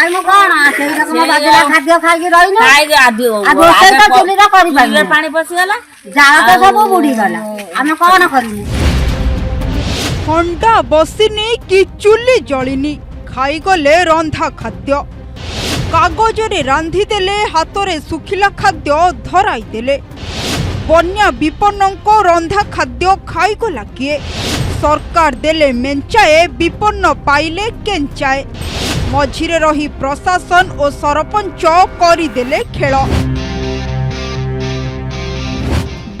ଖାଇମୁ କଣ ସେଇ ରକମ ବାଜିଲା ଖାଦ୍ୟ ଖାଇକି ରହିନୁ ଚୁଲିରେ କରିପାରିଲୁ ପାଣି ପଶିଗଲା ଜାଳ ତ ସବୁ ବୁଡିଗଲା ଆମେ କଣ କରିମୁ। ହଣ୍ଡା ବସିନି କି ଚୁଲି ଜଳିନି ଖାଇଗଲେ ରନ୍ଧା ଖାଦ୍ୟ କାଗଜରେ ରାନ୍ଧିଦେଲେ ହାତରେ ଶୁଖିଲା ଖାଦ୍ୟ ଧରାଇଦେଲେ ବନ୍ୟା ବିପନ୍ନଙ୍କ ରନ୍ଧା ଖାଦ୍ୟ ଖାଇଗଲା କିଏ सरकार देले मेंचाए विपन्न पाइले केंचाए मझिरे रही प्रशासन और सरपंच करिदेले खेल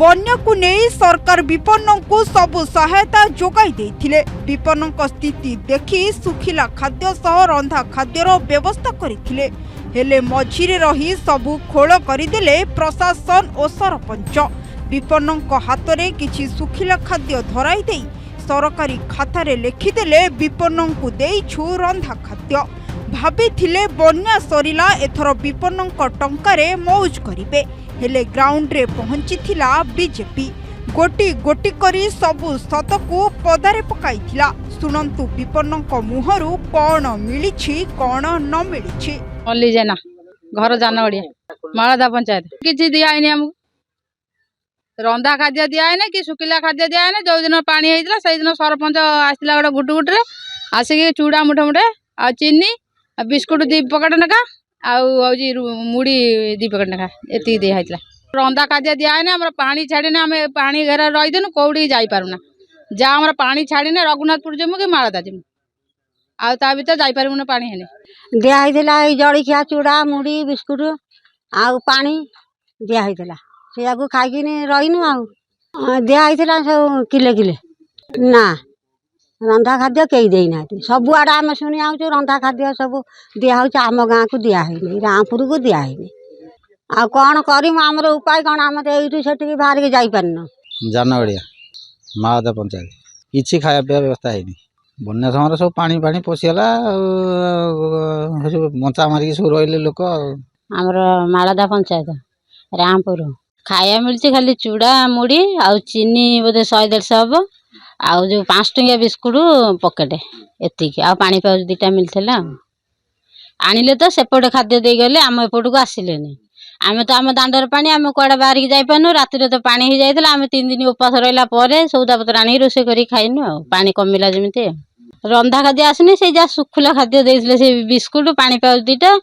बन्या को नहीं सरकार विपन्न को सबु सहायता जोगाई देथिले विपन्न स्थिति देखि सुखिला खाद्य सह रंधा खाद्यर व्यवस्था करिथिले हेले मझिरे रही सबु खोल करिदेले प्रशासन और सरपंच विपन्न हाथ में किछि सुखिला खाद्य धराई देई सरकारी खातारे लिखिदेले विपन्न को देइछु रंधा खाद्य भाबिथिले बन्या सरिला एथर विपन्न टंकारे मौज करिबे हेले ग्राउंड रे पहुंचीथिला बीजेपी गोटी गोटी करी सबु सतकू पदारे पकाइथिला सुनंतु विपन्न मुहरु कौन मिलिछि कौन न मिलिछि ओली जेना घर जानवड़िया मालदा पंचायत किछि दियाइनी हमकु रंधा खाद्य दियाए कि सुखिला खाद्य दियाए जो दिन पानी होता से दिन सरपंच आसला गोटे गुट गुटे आसिक चूड़ा मुठे मुठे आ चीनी बिस्कुट 2 पकेट नेखा आउे मुड़ी 2 पकेट नेखा एति दिखाई रंधा खाद्य दियाए आम पानी छाड़ने आम पानी घेर रहीदेनु कौटी जापारूना जहाँ आम पानी छाड़ने रघुनाथपुर जमु कि मालदा जमु आ भर जापारूना पानी हेने दिखाई जलिखिया चूड़ा मुड़ी बिस्कुट आउ पानी दिखाई से खाई रहीनु दिखाई सब किले किले ना रंधा खाद्य कई देना सबुआड़े आम शुणी आऊँ रंधा खाद्य सब दिह आम गाँ को दिहनी रामपुर को दिहनी आ कौन करमर उपाय कौन आम यू से बाहर के जापारन जानवड़िया मालदा पंचायत किसी खाया पीवा व्यवस्था है बन्या समय सब पानी पानी पशिगला मंचा मारिक सब रही लोक आमर मालदा पंचायत रामपुर खाया मिलती खाली चूड़ा मुड़ी आउ चीनी बोधे 100-150 हम आउ जो 5 टंकिया बिस्कुट पकेट एतिक आ पानी पाउच 2टा मिलता आनिले तो सेपटे खाद्य दे गले आम एपट को आसिले आम तो आम दांडर पानी आम कड़े बाहर की जापारनु राति तो पानी हो जाता आम 3 दिन उपास रहा सौदापत्र आनी रोषे कर खाइनु पानी कमिला जमी रंधा खाद्य आसनी से जहाँ सुखुला खाद्य देते से बिस्कुट पानी पाउच 2टा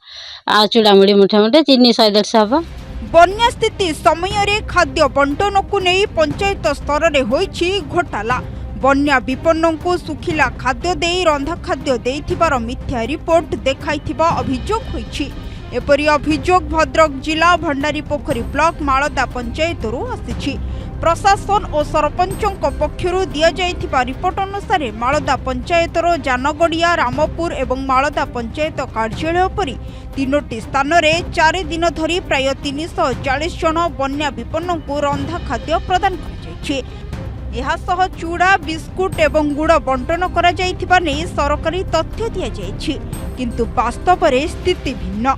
आ चूड़ा मुड़ी मुठे मुठे चीनी 100-150 हम बन्या स्थिति समय रे खाद्य बंटन को नहीं पंचायत स्तर रे होईछि घोटाला बन्या विपन्न को सुखिला खाद्य दे रंधा खाद्य देथिबार मिथ्या रिपोर्ट देखाइथिबा अभियोग होईछि एपरि अभियोग भद्रक जिला भंडारीपोखरी ब्लॉक मालदा पंचायत आसिछि प्रशासन और सरपंचों पक्षरु दिया जाइथिबा रिपोर्ट अनुसार मालदा पंचायतर जानगड़िया रामपुर एवं मालदा पंचायत कार्यालय परि 3टी स्थान में 4 दिन धरी प्राय 340 जन बन्या विपन्न को रंधा खाद्य प्रदान कर चूड़ा बिस्कुट एवं गुड़ बंटन करा जाइथिबा नै सरकारी तथ्य दिया जाइछि किंतु वास्तव में स्थिति भिन्न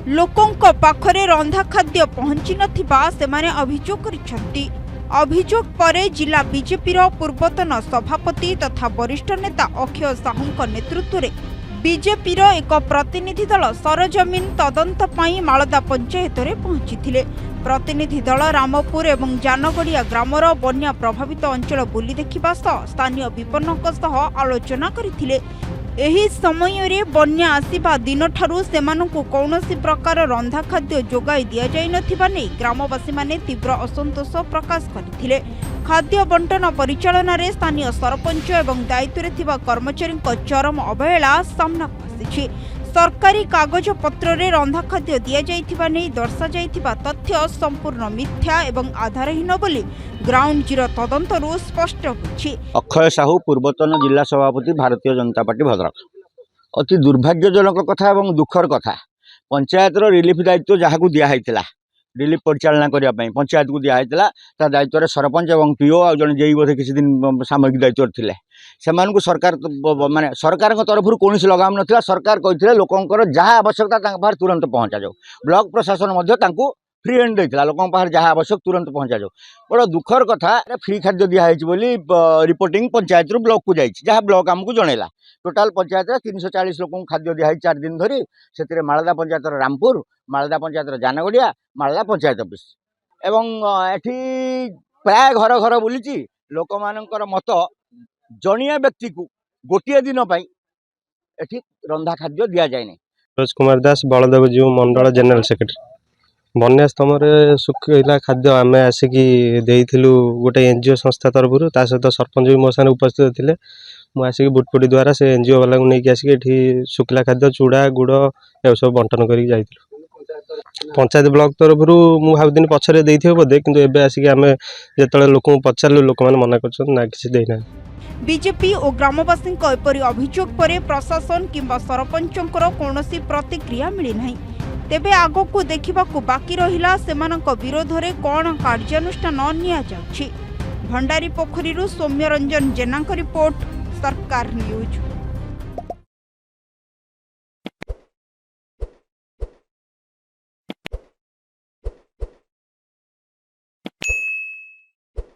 लोकंक पाखरे रंधा खाद्य पहुंची नथिबा सेमाने अभियोग करिसेंती अभियोग परे जिला बीजेपी पूर्वतन सभापति तथा वरिष्ठ नेता अक्षय साहूंक नेतृत्व में बीजेपी एक प्रतिनिधि दल सरजमीन तदंत पाई मालदा पंचायत रे पहुंची प्रतिनिधि दल रामपुर एवं जानगड़िया ग्रामर बन्या प्रभावित अंचल बुली देखिबा सह स्थानीय विपन्नक सह आलोचना करथिले एही समय रे बन्या आसीबा दिन ठारू सेमानकु कौनसी प्रकार रंधा खाद्य जोगाई दिया जाय नथिबा नै ग्रामवासी माने तीव्र असंतोष प्रकाश करथिले खाद्य बंटन परिचालन रे स्थानीय सरपंच एवं दायित्व रे थिबा कर्मचारी चरम अवहेला सामना आसिछि सरकारी कागज पत्र रे रंधा खाद्य दिया जाइथिबा नै दर्शा जाइथिबा तथ्य संपूर्ण मिथ्या एवं आधारहीन बोली ग्राउंड जीरो तदंतरु स्पष्ट होछि। अक्षय साहू पूर्वतन जिला सभापति भारतीय जनता पार्टी भद्रक अति दुर्भाग्यजनक कथा एवं दुखर कथा पंचायत रिलीफ दायित्व जहाँ को दिखाई रिलीफ परिचालना करने पंचायत को दिखाई दायित्व सरपंच और पीओ आ जन जेई बोधे किसी दिन सामयिक दायित्व थे से सरकार माने सरकार तरफ कौन लगाम नाला सरकार कहते लोकंर जहाँ आवश्यकता तुरंत पहुँचा जाऊ ब्लॉक प्रशासन फ्री हैंड देता लोक जहाँ आवश्यक तुरंत पहुँचा जाओ। बड़ा दुखर कथा फ्री खाद्य दिखाई बोली रिपोर्टिंग पंचायत रू ब्लॉक को जाइए जहाँ ब्लॉक आमको जनइला टोटाल पंचायत 340 लोक खाद्य दिखाई 4 दिन धरी से मालदा पंचायत रामपुर मालदा पंचायत जानगड़िया मालदा पंचायत ऑफिस एवं एठी प्राय घर घर बुली लोक मानकर मत जनिया व्यक्ति को गोटे दिन एठी रंधा खाद्य दि जाए। मनोज कुमार दास बलदेव जीव मंडल जनरल सेक्रेटरी बन्या स्तम्भरे सुखिला खाद्य आम आसिकी गोटे एनजीओ संस्था तरफ सहित सरपंच भी मो साथ उपस्थित थे मुझे बुटपुटी द्वारा से एनजीओ वाला को लेकिन आसिकी सुखिला खाद्य चूड़ा गुड़ ए सब बंटन कर पंचायत ब्लॉक तरफ मुझे पछरे देते बोधे किंतु एबे आसिकी आम जो लोक पचारू लोक मैंने मना कर किसी देना। बीजेपी और ग्रामवासी एपरी अभियोग पर प्रशासन किंबा सरपंचंकर कौनसी प्रतिक्रिया मिली नहीं। तेबे आगकू देखिबाकू बाकी रहिला सेमानक विरोध रे कौन कार्यानुष्ठान निया जाउछि। भंडारी पोखरीरू सौम्य रंजन जेना रिपोर्ट सरकार न्यूज।